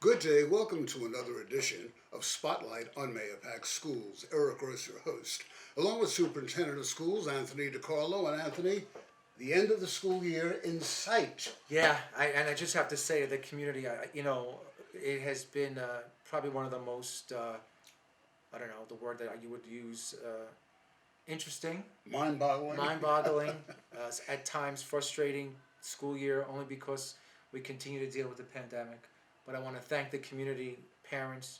Good day. Welcome to another edition of Spotlight on Mayapack Schools. Eric Gross, your host, along with Superintendent of Schools Anthony DiCarlo. And Anthony, the end of the school year in sight. And I just have to say to the community, it has been probably one of the most, I don't know, the word that you would use, interesting, Mind-boggling. mind-boggling, at times frustrating school year only because we continue to deal with the pandemic. But I want to thank the community, parents,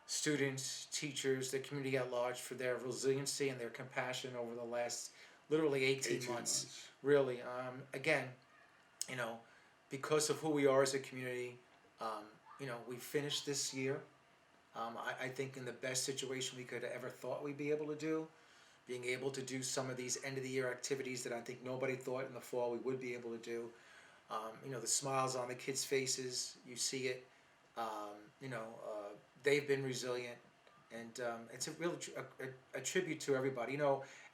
students, teachers, the community at large for their resiliency and their compassion over the last literally 18 months. Really, again, you know, because of who we are as a community, we finished this year. I think in the best situation we could have ever thought we'd be able to do, being able to do some of these end of the year activities that I think nobody thought in the fall we would be able to do. The smiles on the kids' faces, you see it. They've been resilient, and it's a real a tribute to everybody.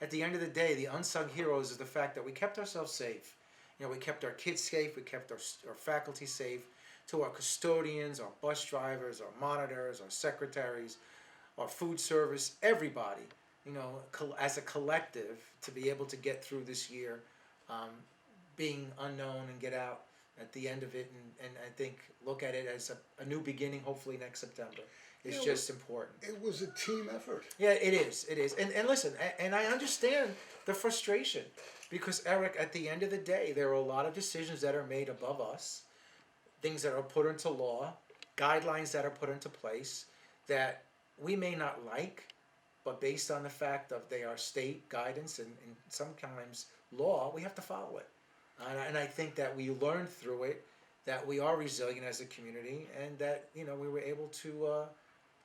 At the end of the day, the unsung heroes is the fact that we kept ourselves safe. We kept our kids safe, we kept our faculty safe, to our custodians, our bus drivers, our monitors, our secretaries, our food service, everybody, as a collective, to be able to get through this year, being unknown and get out at the end of it, and I think look at it as a new beginning, hopefully next September. It's just important. It was a team effort. Yeah, it is. It is. And listen, and I understand the frustration because, Eric, at the end of the day, there are a lot of decisions that are made above us, things that are put into law, guidelines that are put into place that we may not like, but based on the fact of they are state guidance and sometimes law, we have to follow it. And I think that we learned through it that we are resilient as a community, and that we were able to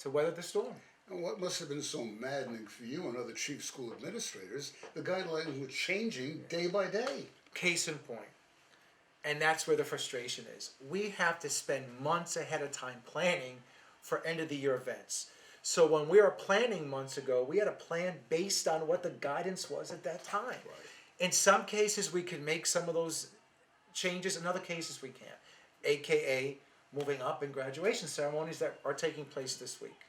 weather the storm. And what must have been so maddening for you and other chief school administrators, the guidelines were changing day by day. Case in point. And that's where the frustration is. We have to spend months ahead of time planning for end of the year events. So when we were planning months ago, we had a plan based on what the guidance was at that time. Right. In some cases, we can make some of those changes. In other cases, we can't. AKA moving up in graduation ceremonies that are taking place this week.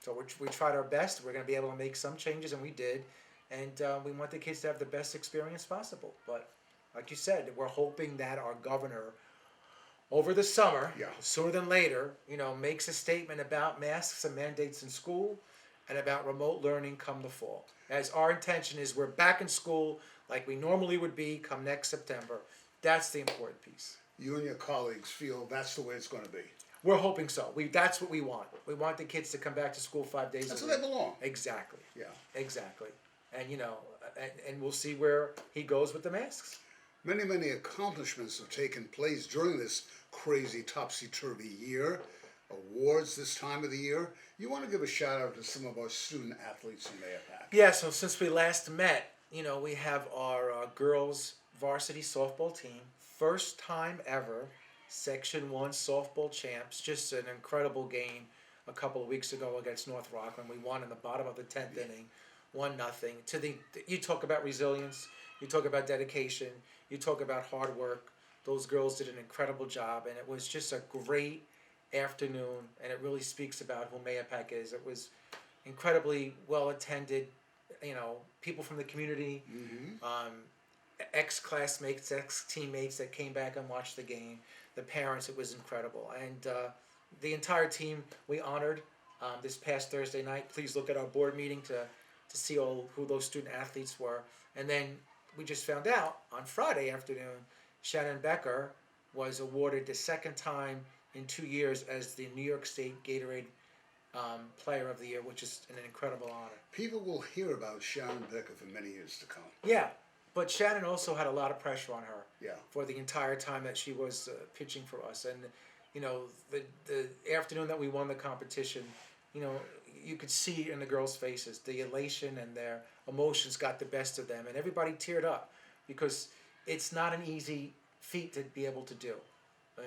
So we tried our best. We're going to be able to make some changes, and we did. And we want the kids to have the best experience possible. But like you said, we're hoping that our governor, over the summer, sooner than later, makes a statement about masks and mandates in school and about remote learning come the fall. As our intention is we're back in school like we normally would be come next September. That's the important piece. You and your colleagues feel that's the way it's going to be. We're hoping so. That's what we want. We want the kids to come back to school 5 days a week. That's where they belong. Exactly. Yeah. Exactly. And and we'll see where he goes with the masks. Many, many accomplishments have taken place during this crazy topsy-turvy year. Awards this time of the year. You want to give a shout out to some of our student athletes in Mayapack. Yeah, so since we last met, we have our girls varsity softball team. First time ever, Section 1 softball champs. Just an incredible game a couple of weeks ago against North Rockland. We won in the bottom of the 10th inning, 1-0. You talk about resilience, you talk about dedication, you talk about hard work. Those girls did an incredible job, and it was just a great afternoon, and it really speaks about who Mayapack is. It was incredibly well attended, people from the community, ex-classmates, ex-teammates that came back and watched the game, the parents. It was incredible, and the entire team we honored this past Thursday night. Please look at our board meeting to see who those student athletes were. And then we just found out on Friday afternoon, Shannon Becker was awarded the second time in 2 years as the New York State Gatorade Player of the Year, which is an incredible honor. People will hear about Shannon Becker for many years to come. Yeah, but Shannon also had a lot of pressure on her Yeah. for the entire time that she was pitching for us. And, the afternoon that we won the competition, you could see in the girls' faces the elation, and their emotions got the best of them. And everybody teared up because it's not an easy feat to be able to do.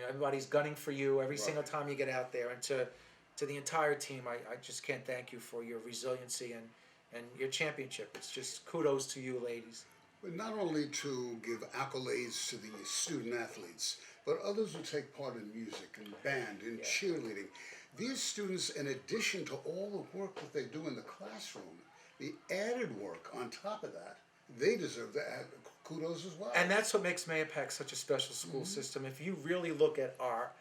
Everybody's gunning for you every single time you get out there. And to the entire team, I just can't thank you for your resiliency and your championship. It's just kudos to you, ladies. But not only to give accolades to the student athletes, but others who take part in music and band and cheerleading. These students, in addition to all the work that they do in the classroom, the added work on top of that, they deserve the kudos as well. And that's what makes Mahopac such a special school system. If you really look at our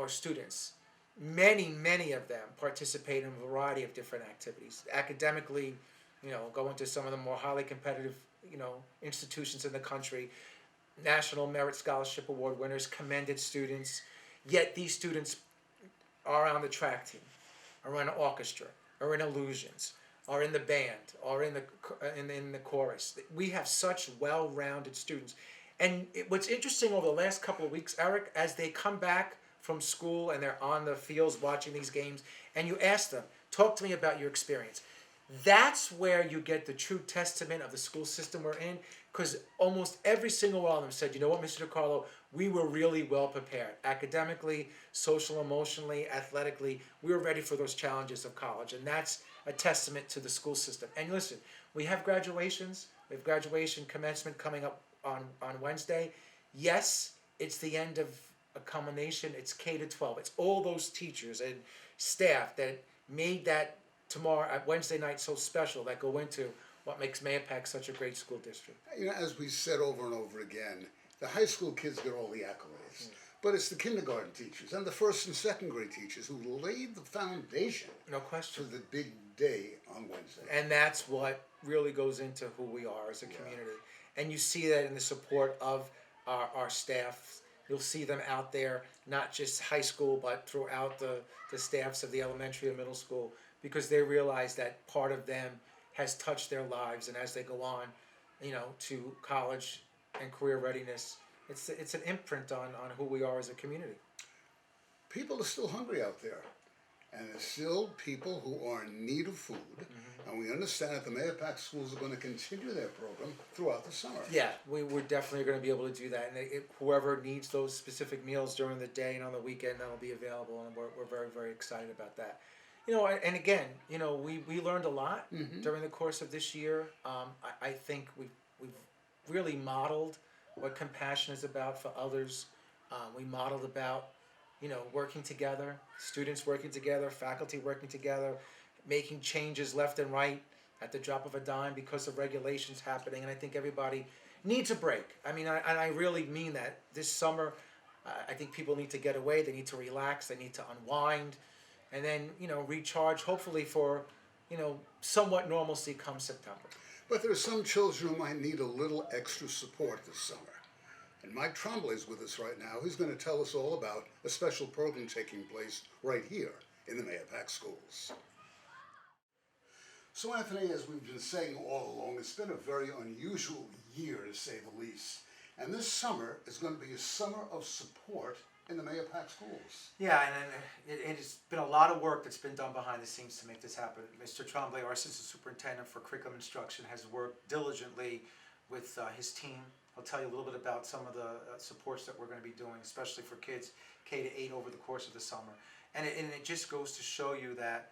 students, many of them participate in a variety of different activities. Academically, go into some of the more highly competitive, institutions in the country, National Merit Scholarship Award winners, commended students. Yet these students are on the track team, are in an orchestra, are in illusions, are in the band, are in the chorus. We have such well-rounded students. And what's interesting over the last couple of weeks, Eric, as they come back from school and they're on the fields watching these games, and you ask them, talk to me about your experience. That's where you get the true testament of the school system we're in, because almost every single one of them said, you know what, Mr. DiCarlo, we were really well prepared. Academically, social, emotionally, athletically, we were ready for those challenges of college. And that's a testament to the school system. And listen, we have graduations. We have graduation commencement coming up on Wednesday. Yes, it's the end of a culmination. It's K to 12. It's all those teachers and staff that made that tomorrow at Wednesday night so special, that go into what makes Mahopac such a great school district. As we said over and over again, the high school kids get all the accolades, but it's the kindergarten teachers and the first and second grade teachers who laid the foundation No question. for the big day on Wednesday. And that's what really goes into who we are as a community. And you see that in the support of our staff. You'll see them out there, not just high school, but throughout the staffs of the elementary and middle school, because they realize that part of them has touched their lives, and as they go on, to college and career readiness, it's an imprint on who we are as a community. People are still hungry out there, and there's still people who are in need of food, and we understand that the Mahopac schools are going to continue their program throughout the summer. Yeah, we're definitely going to be able to do that, and whoever needs those specific meals during the day and on the weekend, that'll be available, and we're very, very excited about that. And again, we learned a lot during the course of this year. I think we've really modeled what compassion is about for others. We modeled about, working together, students working together, faculty working together, making changes left and right at the drop of a dime because of regulations happening. And I think everybody needs a break. I mean, I really mean that. This summer, I think people need to get away. They need to relax. They need to unwind. And then, recharge, hopefully for, somewhat normalcy come September. But there are some children who might need a little extra support this summer. And Mike Trombley is with us right now. He's going to tell us all about a special program taking place right here in the Mahopac schools. So Anthony, as we've been saying all along, it's been a very unusual year to say the least. And this summer is going to be a summer of support in the Mahopac schools. Yeah, and it's been a lot of work that's been done behind the scenes to make this happen. Mr. Trombley, our assistant superintendent for curriculum instruction, has worked diligently with his team. I'll tell you a little bit about some of the supports that we're going to be doing, especially for kids K to 8 over the course of the summer. And it just goes to show you that,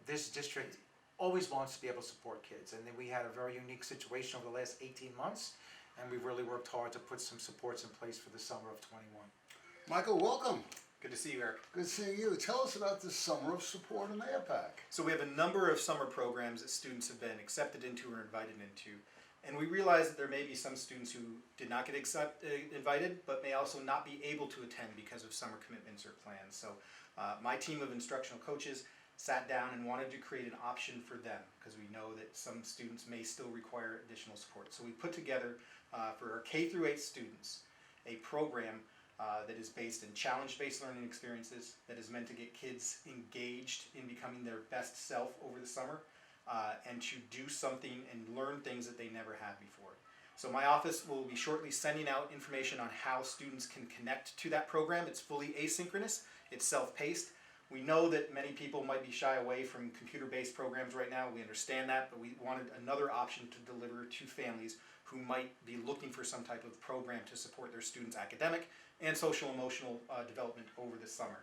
this district always wants to be able to support kids. And then we had a very unique situation over the last 18 months, and we've really worked hard to put some supports in place for the summer of 21. Michael, welcome. Good to see you, Eric. Good seeing you. Tell us about this summer of support in Mahopac. So we have a number of summer programs that students have been accepted into or invited into. And we realize that there may be some students who did not get invited, but may also not be able to attend because of summer commitments or plans. So my team of instructional coaches sat down and wanted to create an option for them, because we know that some students may still require additional support. So we put together for our K through 8 students a program that is based in challenge-based learning experiences, that is meant to get kids engaged in becoming their best self over the summer, and to do something and learn things that they never had before. So my office will be shortly sending out information on how students can connect to that program. It's fully asynchronous, it's self-paced. We know that many people might be shy away from computer-based programs right now. We understand that, but we wanted another option to deliver to families who might be looking for some type of program to support their students' academic and social emotional development over the summer.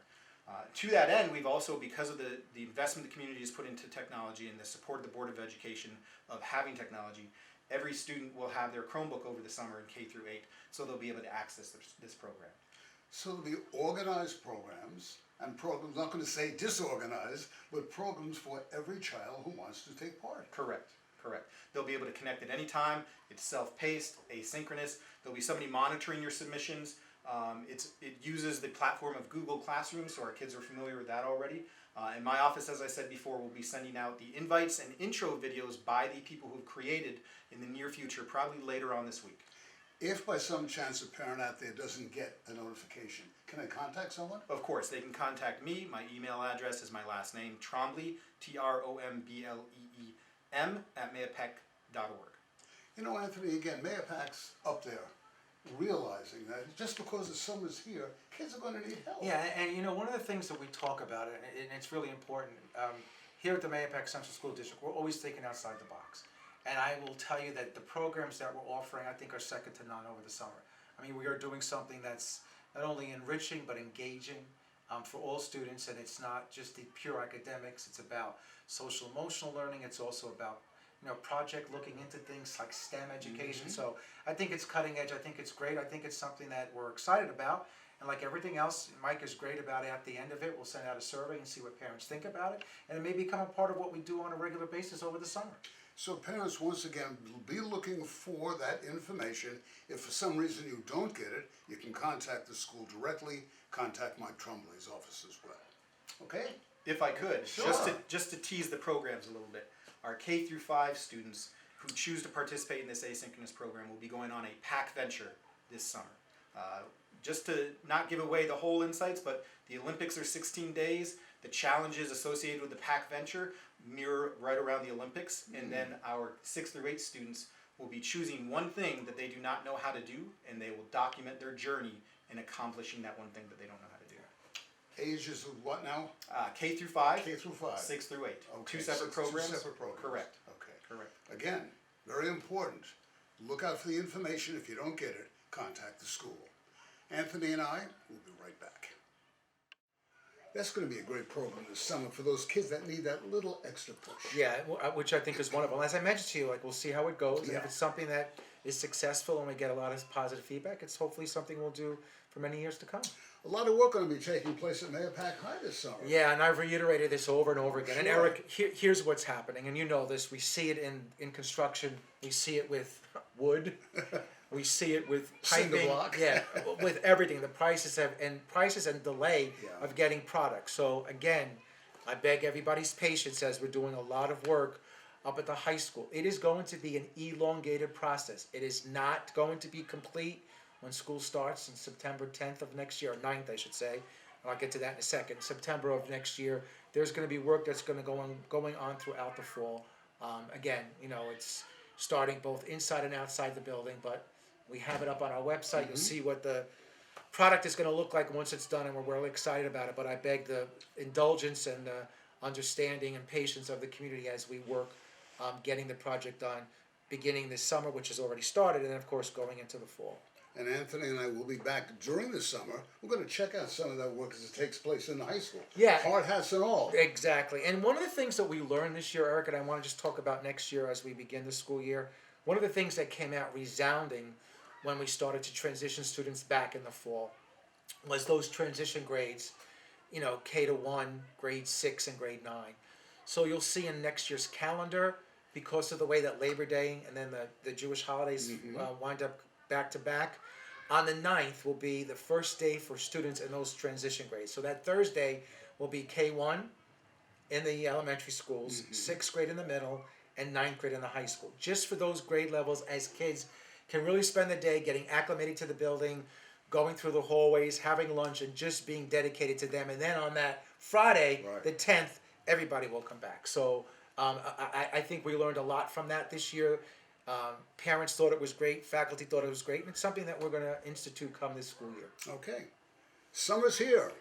To that end, we've also, because of the investment the community has put into technology and the support of the Board of Education of having technology, every student will have their Chromebook over the summer in K through 8, so they'll be able to access this program. So there'll be organized programs, and programs, not going to say disorganized, but programs for every child who wants to take part. Correct. They'll be able to connect at any time. It's self-paced, asynchronous. There'll be somebody monitoring your submissions. It uses the platform of Google Classroom, so our kids are familiar with that already. In my office, as I said before, we'll be sending out the invites and intro videos by the people who've created in the near future, probably later on this week. If by some chance a parent out there doesn't get a notification, can I contact someone? Of course, they can contact me. My email address is my last name, Trombley, TROMBLEEM, @mayapec.org. You know, Anthony, again, Mayapac's up there, realizing that just because the summer's here, kids are going to need help. Yeah, and you know, one of the things that we talk about, and it's really important, here at the Mayapack Central School District, we're always thinking outside the box. And I will tell you that the programs that we're offering, I think, are second to none over the summer. I mean, we are doing something that's not only enriching, but engaging for all students, and it's not just the pure academics, it's about social emotional learning, it's also about, you know, project looking into things like STEM education. So I think it's cutting edge, I think it's great, I think it's something that we're excited about. And like everything else, Mike is great about it. At the end of it, we'll send out a survey and see what parents think about it, and it may become a part of what we do on a regular basis over the summer. So parents, once again, be looking for that information. If for some reason you don't get it, you can contact the school directly, contact Mike Trombley's office as well. Okay? If I could, Sure. just to tease the programs a little bit, our K through 5 students who choose to participate in this asynchronous program will be going on a PAC venture this summer. Just to not give away the whole insights, but the Olympics are 16 days. The challenges associated with the PAC venture mirror right around the Olympics, and then our 6th through 8th students will be choosing one thing that they do not know how to do, and they will document their journey in accomplishing that one thing that they don't know how to do. Ages of what now? K through 5, K through 5. 6 through 8. Okay, Two separate programs. Two separate programs. Correct. Okay. Correct. Again, very important. Look out for the information. If you don't get it, contact the school. Anthony and I will be right back. That's going to be a great program this summer for those kids that need that little extra push. Yeah, which I think is wonderful. As I mentioned to you, like, we'll see how it goes, and if Yeah. it's something that is successful and we get a lot of positive feedback, it's hopefully something we'll do for many years to come. A lot of work going to be taking place at Mayapack High this summer. Yeah, and I've reiterated this over and over again. And Sure. Eric, here's what's happening, and you know this. We see it in construction. We see it with wood. We see it with Cinder piping. block. Yeah, with everything. The prices and delay Yeah. of getting products. So again, I beg everybody's patience as we're doing a lot of work up at the high school. It is going to be an elongated process. It is not going to be complete when school starts in September 10th of next year, or 9th, I should say. I'll get to that in a second. September of next year, there's going to be work that's going to going on throughout the fall. Again, you know, it's starting both inside and outside the building, but we have it up on our website. You'll see what the product is going to look like once it's done, and we're really excited about it. But I beg the indulgence and the understanding and patience of the community as we work getting the project done, beginning this summer, which has already started, and then of course going into the fall. And Anthony and I will be back during the summer. We're going to check out some of that work as it takes place in the high school. Yeah. Hard hats and all. Exactly. And one of the things that we learned this year, Eric, and I want to just talk about next year as we begin the school year, one of the things that came out resounding when we started to transition students back in the fall was those transition grades, you know, K to 1, grade 6, and grade 9. So you'll see in next year's calendar, because of the way that Labor Day and then the Jewish holidays wind up back to back, on the 9th will be the first day for students in those transition grades. So that Thursday will be K1 in the elementary schools, 6th grade in the middle, and 9th grade in the high school. Just for those grade levels, as kids can really spend the day getting acclimated to the building, going through the hallways, having lunch, and just being dedicated to them. And then on that Friday, Right. the 10th, everybody will come back. So I think we learned a lot from that this year. Parents thought it was great, faculty thought it was great, and it's something that we're going to institute come this school year. Okay. Summer's here.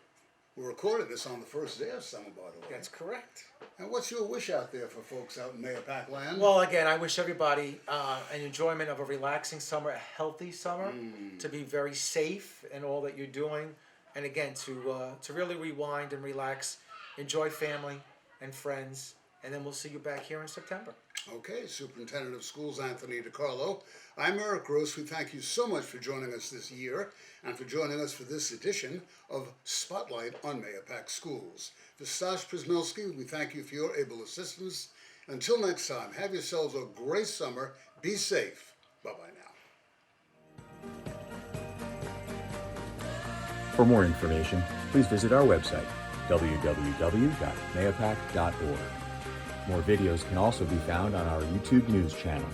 We're recording this on the first day of summer, by the way. That's correct. And what's your wish out there for folks out in Mayapack land? Well, again, I wish everybody an enjoyment of a relaxing summer, a healthy summer, to be very safe in all that you're doing, and again, to really rewind and relax, enjoy family and friends, and then we'll see you back here in September. Okay, Superintendent of Schools Anthony DiCarlo. I'm Eric Gross. We thank you so much for joining us this year and for joining us for this edition of Spotlight on Mahopac Schools. For Stash Przmilski, we thank you for your able assistance. Until next time, have yourselves a great summer. Be safe. Bye-bye now. For more information, please visit our website, www.mahopac.org. More videos can also be found on our YouTube news channel,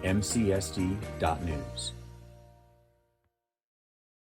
mcsd.news.